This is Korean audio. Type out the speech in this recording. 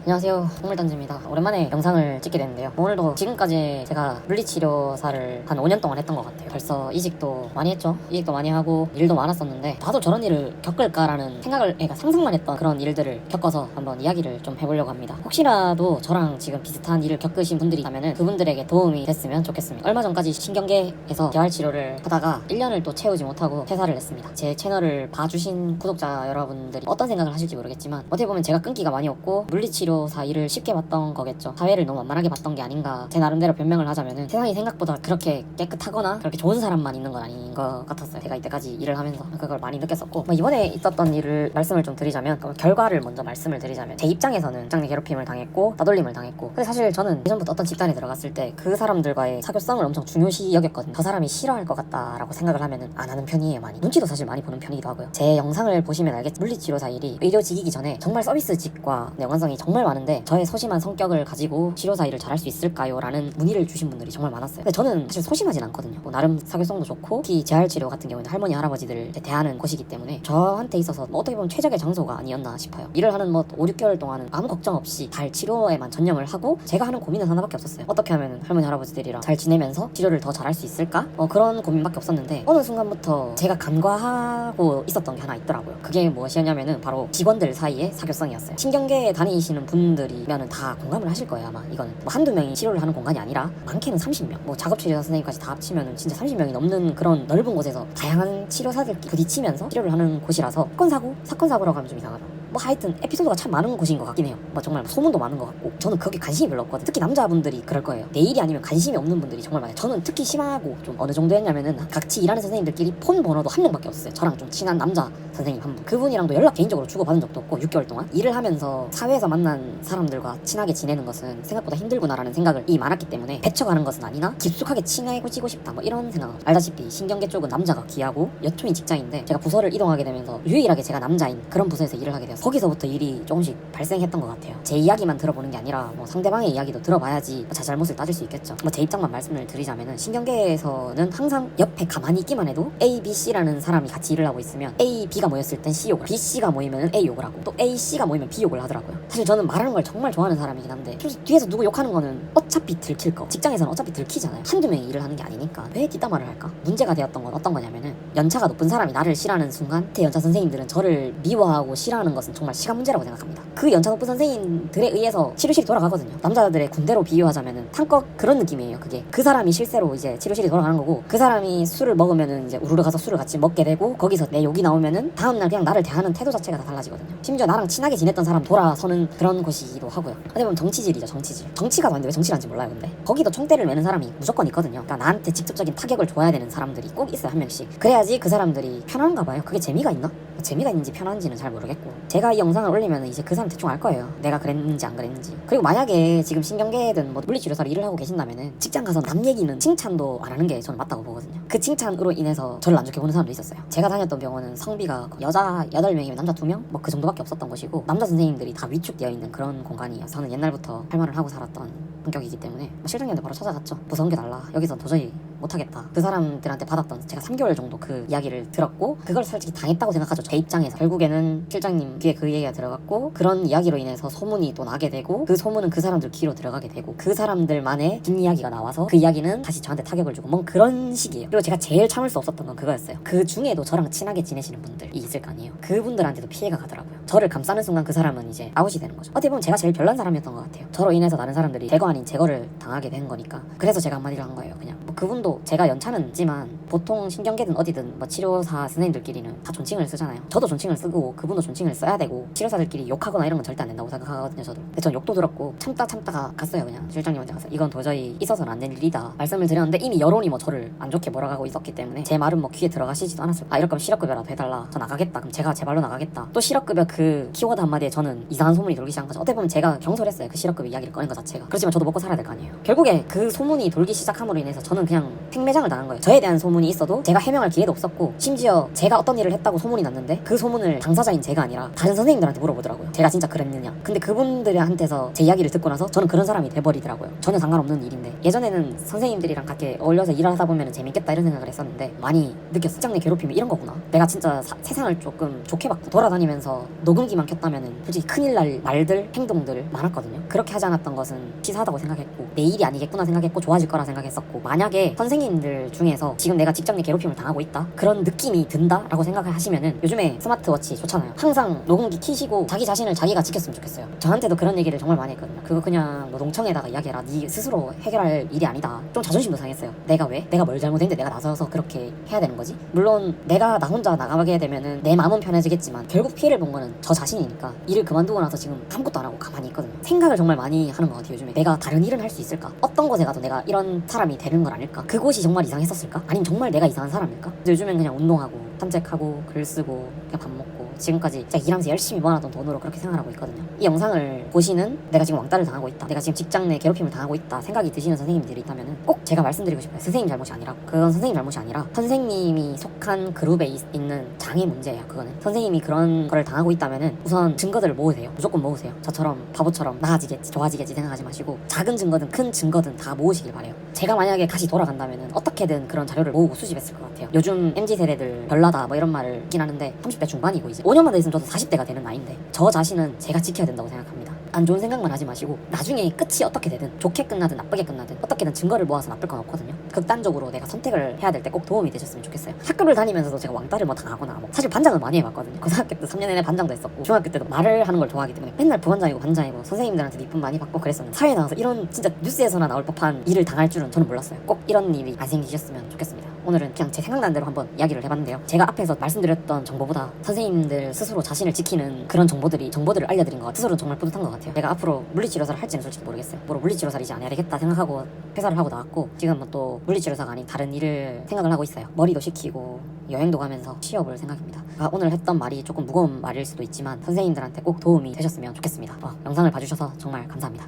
안녕하세요, 동물단지입니다. 오랜만에 영상을 찍게 됐는데요. 오늘도 지금까지 제가 물리치료사를 한 5년 동안 했던 것 같아요. 벌써 이직도 많이 했죠. 이직도 많이 하고 일도 많았었는데 나도 저런 일을 겪을까라는 생각을, 그러니까 상상만 했던 그런 일들을 겪어서 한번 이야기를 좀 해보려고 합니다. 혹시라도 저랑 지금 비슷한 일을 겪으신 분들이 있다면 그분들에게 도움이 됐으면 좋겠습니다. 얼마 전까지 신경계에서 재활치료를 하다가 1년을 또 채우지 못하고 퇴사를 했습니다. 제 채널을 봐주신 구독자 여러분들이 어떤 생각을 하실지 모르겠지만 어떻게 보면 제가 끈기가 많이 없고 물리치료사 일을 쉽게 봤던 거겠죠. 사회를 너무 만만하게 봤던 게 아닌가. 제 나름대로 변명을 하자면은 세상이 생각보다 그렇게 깨끗하거나 그렇게 좋은 사람만 있는 건 아닌 것 같았어요. 제가 이때까지 일을 하면서 그걸 많이 느꼈었고, 이번에 있었던 일을 말씀을 좀 드리자면, 결과를 먼저 말씀을 드리자면, 제 입장에서는 직장 내 괴롭힘을 당했고 따돌림을 당했고, 근데 사실 저는 예전부터 어떤 집단에 들어갔을 때 그 사람들과의 사교성을 엄청 중요시 여겼거든요. 저 사람이 싫어할 것 같다라고 생각을 하면은 안 하는 편이에요. 많이 눈치도 사실 많이 보는 편이기도 하고요. 제 영상을 보시면 알겠지만 물리치료사 일이 의료직이기 전에 정말 서비스직과 연관성이 정말 많은데 저의 소심한 성격을 가지고 치료사 일을 잘할 수 있을까요? 라는 문의를 주신 분들이 정말 많았어요. 근데 저는 사실 소심하진 않거든요. 나름 사교성도 좋고, 특히 재활치료 같은 경우는 할머니 할아버지들을 대하는 곳이기 때문에 저한테 있어서 어떻게 보면 최적의 장소가 아니었나 싶어요. 일을 하는 5, 6개월 동안은 아무 걱정 없이 잘 치료에만 전념을 하고, 제가 하는 고민은 하나밖에 없었어요. 어떻게 하면 할머니 할아버지들이랑 잘 지내면서 치료를 더 잘할 수 있을까? 그런 고민밖에 없었는데, 어느 순간부터 제가 간과하고 있었던 게 하나 있더라고요. 그게 무엇이었냐면은 바로 직원들 사이의 사교성이었어요. 신경계에 다니시는 분들이면은 다 공감을 하실 거예요. 아마 이거는 한두 명이 치료를 하는 공간이 아니라 많게는 30명, 작업치료사 선생님까지 다 합치면은 진짜 30명이 넘는 그런 넓은 곳에서 다양한 치료사들끼리 부딪히면서 치료를 하는 곳이라서 사건사고라고 하면 좀 이상하다. 하여튼 에피소드가 참 많은 곳인 것 같긴 해요. 정말 소문도 많은 것 같고, 저는 그게 관심이 별로 없거든요. 특히 남자분들이 그럴 거예요. 내 일이 아니면 관심이 없는 분들이 정말 많아요. 저는 특히 심하고 좀 어느 정도였냐면은 같이 일하는 선생님들끼리 폰 번호도 한 명밖에 없었어요. 저랑 좀 친한 남자 선생님 한 분. 그분이랑도 연락 개인적으로 주고받은 적도 없고, 6개월 동안 일을 하면서 사회에서 만난 사람들과 친하게 지내는 것은 생각보다 힘들구나라는 생각이 많았기 때문에 배쳐가는 것은 아니나 깊숙하게 친해지고 싶다, 이런 생각. 알다시피 신경계 쪽은 남자가 귀하고 여초인 직장인데, 제가 부서를 이동하게 되면서 유일하게 제가 남자인 그런 부서에서 일을 하게 되었어요. 거기서부터 일이 조금씩 발생했던 것 같아요. 제 이야기만 들어보는 게 아니라 상대방의 이야기도 들어봐야지 제 잘못을 따질 수 있겠죠. 제 입장만 말씀을 드리자면은, 신경계에서는 항상 옆에 가만히 있기만 해도 A, B, C라는 사람이 같이 일을 하고 있으면 A, B가 모였을 땐 C 욕을, B, C가 모이면 A 욕을 하고, 또 A, C가 모이면 B 욕을 하더라고요. 사실 저는 말하는 걸 정말 좋아하는 사람이긴 한데, 뒤에서 누구 욕하는 거는 어차피 들킬 거, 직장에서는 어차피 들키잖아요. 한두 명이 일을 하는 게 아니니까 왜 뒷담화를 할까? 문제가 되었던 건 어떤 거냐면은, 연차가 높은 사람이 나를 싫어하는 순간 제 연차 선생님들은 저를 미워하고 싫어하는 것은 정말 시간 문제라고 생각합니다. 그 연차 높은 선생님들에 의해서 치료실이 돌아가거든요. 남자들의 군대로 비유하자면은 탕꺼 그런 느낌이에요. 그게 그 사람이 실세로 이제 치료실이 돌아가는 거고, 그 사람이 술을 먹으면은 이제 우르르 가서 술을 같이 먹게 되고, 거기서 내 욕이 나오면은 다음날 그냥 나를 대하는 태도 자체가 다 달라지거든요. 심지어 나랑 친하게 지냈던 사람 돌아서는 그런 곳이기도 하고요. 어떻게 보면 정치질이죠. 정치가 맞는데 왜 정치를 하는지 몰라요. 근데 거기도 총대를 매는 사람이 무조건 있거든요. 그러니까 나한테 직접적인 타격을 줘야 되는 사람들이 꼭 있어요. 한 명씩. 그래야지 그 사람들이 편한가 봐요. 그게 재미가 있나? 재미가 있는지 편한지는 잘 모르겠고, 제가 이 영상을 올리면 이제 그 사람 대충 알 거예요. 내가 그랬는지 안 그랬는지. 그리고 만약에 지금 신경계든 물리치료사로 일을 하고 계신다면은, 직장 가서 남 얘기는 칭찬도 안 하는 게 저는 맞다고 보거든요. 그 칭찬으로 인해서 저를 안 좋게 보는 사람도 있었어요. 제가 다녔던 병원은 성비가 여자 8명이면 남자 2명? 그 정도밖에 없었던 곳이고, 남자 선생님들이 다 위축되어 있는 그런 공간이어서, 저는 옛날부터 할 말을 하고 살았던 성격이기 때문에 실장님한테 바로 찾아갔죠. 부서 옮겨달라. 여기서 도저히 못하겠다. 그 사람들한테 받았던, 제가 3개월 정도 그 이야기를 들었고, 그걸 솔직히 당했다고 생각하죠. 제 입장에서. 결국에는 실장님 귀에 그 얘기가 들어갔고, 그런 이야기로 인해서 소문이 또 나게 되고, 그 소문은 그 사람들 귀로 들어가게 되고, 그 사람들만의 뒷이야기가 나와서 그 이야기는 다시 저한테 타격을 주고, 그런 식이에요. 그리고 제가 제일 참을 수 없었던 건 그거였어요. 그 중에도 저랑 친하게 지내시는 분들이 있을 거 아니에요. 그분들한테도 피해가 가더라고요. 저를 감싸는 순간 그 사람은 이제 아웃이 되는 거죠. 어떻게 보면 제가 제일 별난 사람이었던 것 같아요. 저로 인해서 다른 사람들이 제거 아닌 제거를 당하게 된 거니까. 그래서 제가 한마디를 한 거예요. 그냥 그분도 제가 연차는 있지만 보통 신경계든 어디든 치료사 선생님들끼리는 다 존칭을 쓰잖아요. 저도 존칭을 쓰고 그분도 존칭을 써야 되고, 치료사들끼리 욕하거나 이런 건 절대 안 된다고 생각하거든요. 저도. 근데 전 욕도 들었고 참다가 갔어요. 그냥 실장님한테 가서 이건 도저히 있어서는 안 될 일이다 말씀을 드렸는데, 이미 여론이 저를 안 좋게 몰아가고 있었기 때문에 제 말은 귀에 들어가시지도 않았어요. 이럴 거면 실업급여라도 해달라. 저 나가겠다. 그럼 제가 제 발로 나가겠다. 또 실업급여 그 키워드 한마디에 저는 이상한 소문이 돌기 시작한 거죠. 어떻게 보면 제가 경솔했어요. 그 실업급여 이야기를 꺼낸 것 자체가. 그렇지만 저도 먹고 살아야 될 거 아니에요. 결국에 그 소문이 돌기 시작함으로 인해서 저는 그냥 팽매장을 당한 거예요. 저에 대한 소문이 있어도 제가 해명할 기회도 없었고, 심지어 제가 어떤 일을 했다고 소문이 났는데 그 소문을 당사자인 제가 아니라 다른 선생님들한테 물어보더라고요. 제가 진짜 그랬느냐. 근데 그분들한테서 제 이야기를 듣고 나서 저는 그런 사람이 돼버리더라고요. 전혀 상관없는 일인데, 예전에는 선생님들이랑 같이 어울려서 일을 하다 보면 재밌겠다 이런 생각을 했었는데 많이 느꼈어. 직장 내 괴롭힘이 이런 거구나. 내가 진짜 세상을 조금 좋게 봤고, 돌아다니면서 녹음기만 켰다면은 솔직히 큰일 날 말들, 행동들 많았거든요. 그렇게 하지 않았던 것은 치사하다고 생각했고, 내 일이 아니겠구나 생각했고, 좋아질 거라 생각했었고, 만약에 선생님들 중에서 지금 내가 직장 내 괴롭힘을 당하고 있다, 그런 느낌이 든다라고 생각을 하시면은 요즘에 스마트워치 좋잖아요. 항상 녹음기 키시고 자기 자신을 자기가 지켰으면 좋겠어요. 저한테도 그런 얘기를 정말 많이 했거든요. 그거 그냥 뭐 농청에다가 이야기해라. 네 스스로 해결할 일이 아니다. 좀 자존심도 상했어요. 내가 왜? 내가 뭘 잘못했는데 내가 나서서 그렇게 해야 되는 거지? 물론 내가 나 혼자 나가게 되면은 내 마음은 편해지겠지만 결국 피해를 본 거는 저 자신이니까 일을 그만두고 나서 지금 아무것도 안 하고 가만히 있거든요. 생각을 정말 많이 하는 것 같아요. 요즘에 내가 다른 일을 할 수 있을까? 어떤 곳에 가도 내가 이런 사람이 되는 건 아닐까? 그곳이 정말 이상했었을까? 아니면 정말 내가 이상한 사람일까? 요즘엔 그냥 운동하고 산책하고 글 쓰고 그냥 밥 먹고 지금까지 진짜 일하면서 열심히 모아놨던 돈으로 그렇게 생활하고 있거든요. 이 영상을 보시는 내가 지금 왕따를 당하고 있다, 내가 지금 직장 내 괴롭힘을 당하고 있다 생각이 드시는 선생님들이 있다면 꼭 제가 말씀드리고 싶어요. 선생님 잘못이 아니라, 그건 선생님 잘못이 아니라 선생님이 속한 그룹에 있는 장의 문제예요. 그거는 선생님이 그런 거를 당하고 있다면 우선 증거들을 모으세요. 무조건 모으세요. 저처럼 바보처럼 나아지겠지 좋아지겠지 생각하지 마시고 작은 증거든 큰 증거든 다 모으시길 바래요. 제가 만약에 다시 돌아간다면 어떻게든 그런 자료를 모으고 수집했을 것 같아요. 요즘 MZ세대들 별나다 뭐 이런 말을 듣긴 하는데 30대 중반이고 이제 5년만 더 있으면 저도 40대가 되는 나이인데, 저 자신은 제가 지켜야 된다고 생각합니다. 안 좋은 생각만 하지 마시고 나중에 끝이 어떻게 되든, 좋게 끝나든 나쁘게 끝나든 어떻게든 증거를 모아서 나쁠 건 없거든요. 극단적으로 내가 선택을 해야 될 때 꼭 도움이 되셨으면 좋겠어요. 학교를 다니면서도 제가 왕따를 뭐 당하거나 뭐 사실 반장을 많이 해봤거든요. 고등학교 때 3년 내내 반장도 했었고, 중학교 때도 말을 하는 걸 좋아하기 때문에 맨날 부반장이고 반장이고 선생님들한테 이쁨 많이 받고 그랬었는데, 사회에 나와서 이런 진짜 뉴스에서나 나올 법한 일을 당할 줄은 저는 몰랐어요. 꼭 이런 일이 안 생기셨으면 좋겠습니다. 오늘은 그냥 제 생각난 대로 한번 이야기를 해봤는데요. 제가 앞에서 말씀드렸던 정보보다 선생님들 스스로 자신을 지키는 그런 정보들을 알려드린 것 같아요. 스스로는 정말 뿌듯한 것 같아요. 내가 앞으로 물리치료사를 할지는 솔직히 모르겠어요. 뭐로 물리치료사를 이제 안 해야 되겠다 생각하고 회사를 하고 나왔고, 지금은 또 물리치료사가 아닌 다른 일을 생각을 하고 있어요. 머리도 식히고 여행도 가면서 취업을 생각입니다. 오늘 했던 말이 조금 무거운 말일 수도 있지만 선생님들한테 꼭 도움이 되셨으면 좋겠습니다. 영상을 봐주셔서 정말 감사합니다.